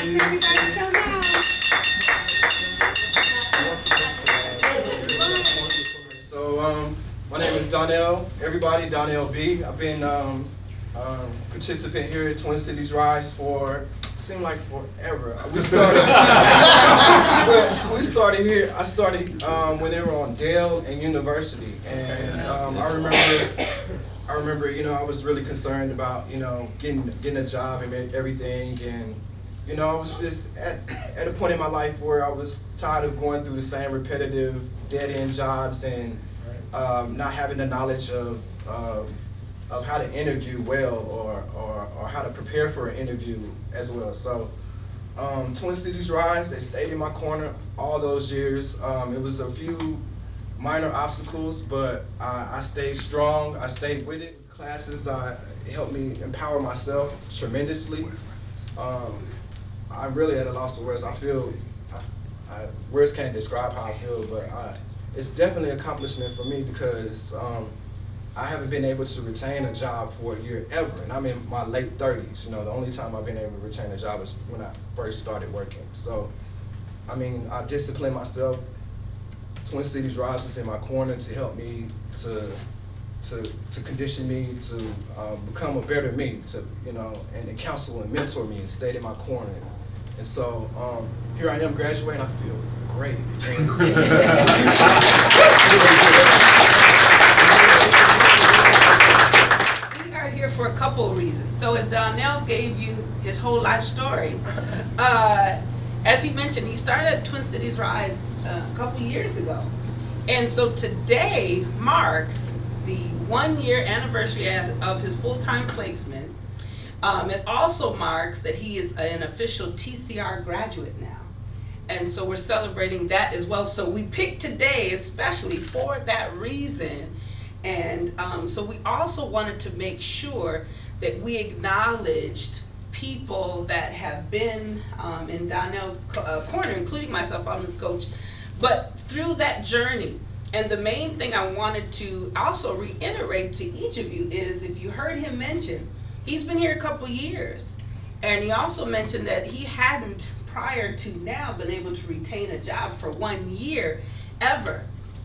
Everybody come out. So, my name is Doniel. Everybody, Doniel B. I've been participant here at Twin Cities Rise for seemed like forever. We started. we started here. I started when they were on Dale and University, and I remember, I was really concerned about, getting a job and everything, and I was just at a point in my life where I was tired of going through the same repetitive dead-end jobs and not having the knowledge of how to interview well or how to prepare for an interview as well. So Twin Cities Rise, they stayed in my corner all those years. It was a few minor obstacles, but I stayed strong. I stayed with it. Classes helped me empower myself tremendously. I'm really at a loss of words. I feel, words can't describe how I feel, but it's definitely an accomplishment for me because I haven't been able to retain a job for a year ever, and I'm in my late 30s. The only time I've been able to retain a job is when I first started working. So, I disciplined myself. Twin Cities Rise was in my corner to help me to condition me to become a better me, and counsel and mentor me and stayed in my corner. And so here I am graduating. I feel great. We are here for a couple of reasons. So as Doniel gave you his whole life story, as he mentioned, he started at Twin Cities Rise a couple years ago. And so today marks the 1-year anniversary of his full-time placement. It also marks that he is an official TCR graduate now. And so we're celebrating that as well. So we picked today especially for that reason. And so we also wanted to make sure that we acknowledged people that have been in Doniel's corner, including myself, I'm his coach, but through that journey. And the main thing I wanted to also reiterate to each of you is, if you heard him mention, he's been here a couple years. And he also mentioned that he hadn't, prior to now, been able to retain a job for 1 year ever.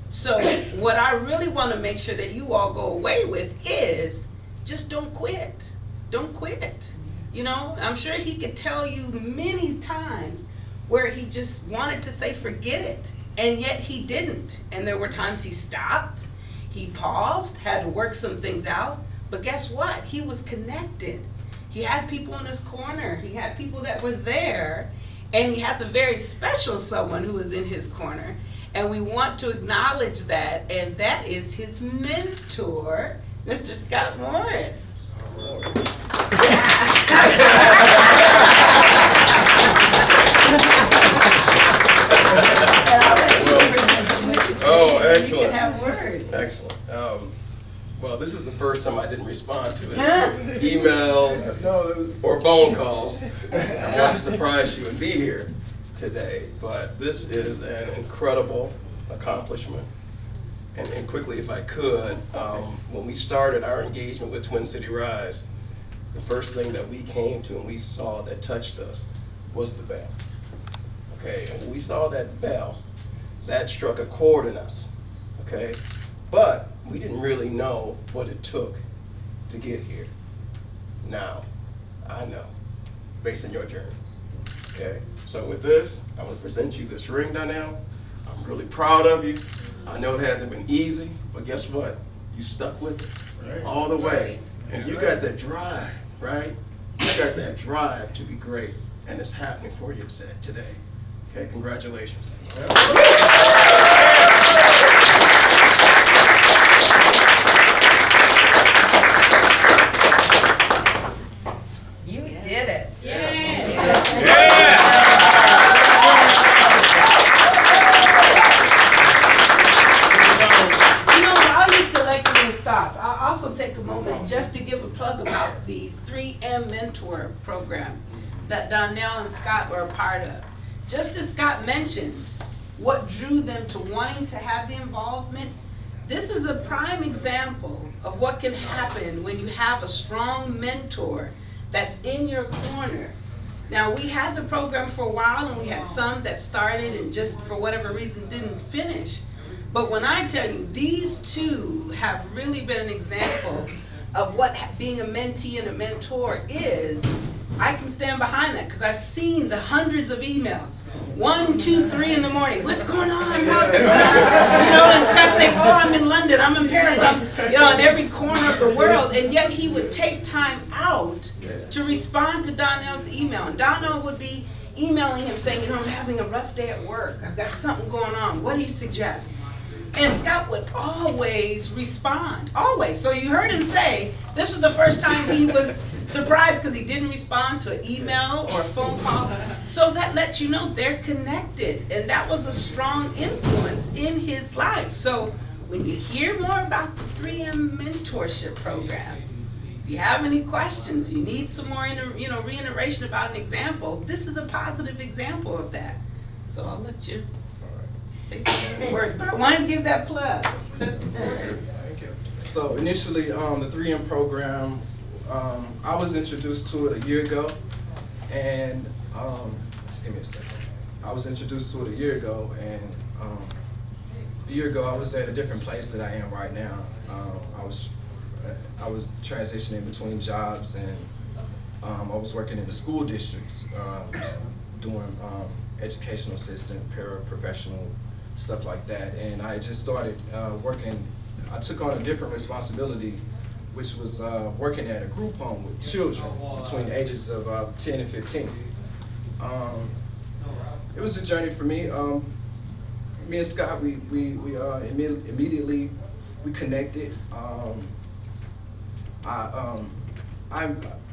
So what I really want to make sure that you all go away with is just don't quit. Don't quit. I'm sure he could tell you many times where he just wanted to say forget it, and yet he didn't. And there were times he stopped, he paused, had to work some things out, but guess what? He was connected. He had people in his corner, he had people that were there, and he has a very special someone who is in his corner. And we want to acknowledge that, and that is his mentor, Mr. Scott Morris. Oh, excellent. You can have words. Excellent. Well, this is the first time I didn't respond to it. Emails or phone calls. I wanted to surprise you and be here today, but this is an incredible accomplishment. And quickly, if I could, when we started our engagement with Twin City Rise, the first thing that we came to and we saw that touched us was the bell. Okay, and when we saw that bell, that struck a chord in us, okay? But we didn't really know what it took to get here. Now, I know, based on your journey, okay? So with this, I want to present you this ring, Doniel. I'm really proud of you. I know it hasn't been easy, but guess what? You stuck with it all the way. And you got that drive, right? You got that drive to be great, and it's happening for you today. Okay, congratulations. You did it. While he's collecting his thoughts, I'll also take a moment just to give a plug about the 3M Mentor program that Doniel and Scott were a part of. Just as Scott mentioned, what drew them to wanting to have the involvement, this is a prime example of what can happen when you have a strong mentor that's in your corner Now, we had the program for a while, and we had some that started and just for whatever reason didn't finish. But when I tell you, these two have really been an example of what being a mentee and a mentor is. I can stand behind that because I've seen the hundreds of emails. 1, 2, 3 in the morning. What's going on? How's it going? And Scott saying, "Oh, I'm in London. I'm in Paris. I'm, in every corner of the world." And yet he would take time out to respond to Doniel's email. And Doniel would be emailing him saying, "I'm having a rough day at work. I've got something going on. What do you suggest?" And Scott would always respond, always. So you heard him say, this was the first time he was surprised because he didn't respond to an email or a phone call. So that lets you know they're connected. And that was a strong influence in his life. So when you hear more about the 3M mentorship program, if you have any questions, you need some more reiteration about an example, this is a positive example of that. So I'll let you say some words, but I want to give that plug. That's important. So initially, the 3M program, I was introduced to it a year ago, and just give me a second. I was introduced to it a year ago, and a year ago I was at a different place than I am right now. I was transitioning between jobs, and I was working in the school districts, doing educational assistant, paraprofessional, stuff like that. And I just started working. I took on a different responsibility, which was working at a group home with children between the ages of 10 and 15. It was a journey for me. Me and Scott, we immediately we connected.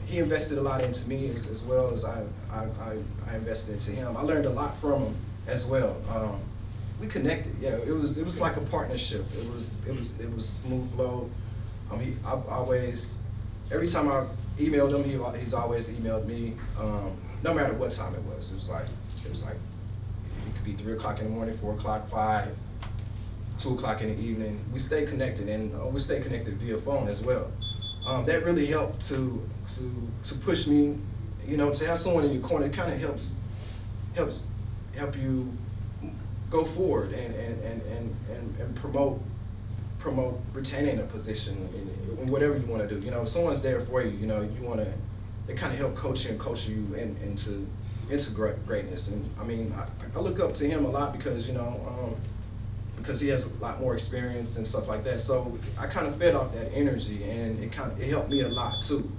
He invested a lot into me as well as I invested into him. I learned a lot from him as well. We connected. Yeah, it was like a partnership. It was smooth flow. I've always, every time I emailed him, he's always emailed me. No matter what time it was. It was like it could be 3 o'clock in the morning, 4 o'clock, 5, 2 o'clock in the evening. We stay connected, and we stay connected via phone as well. That really helped to push me, to have someone in your corner. It kind of help you go forward and promote retaining a position in whatever you want to do. If someone's there for you, you want to. They kind of help coach you into greatness. And I mean, I look up to him a lot because because he has a lot more experience and stuff like that. So I kind of fed off that energy, and it helped me a lot too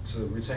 to retain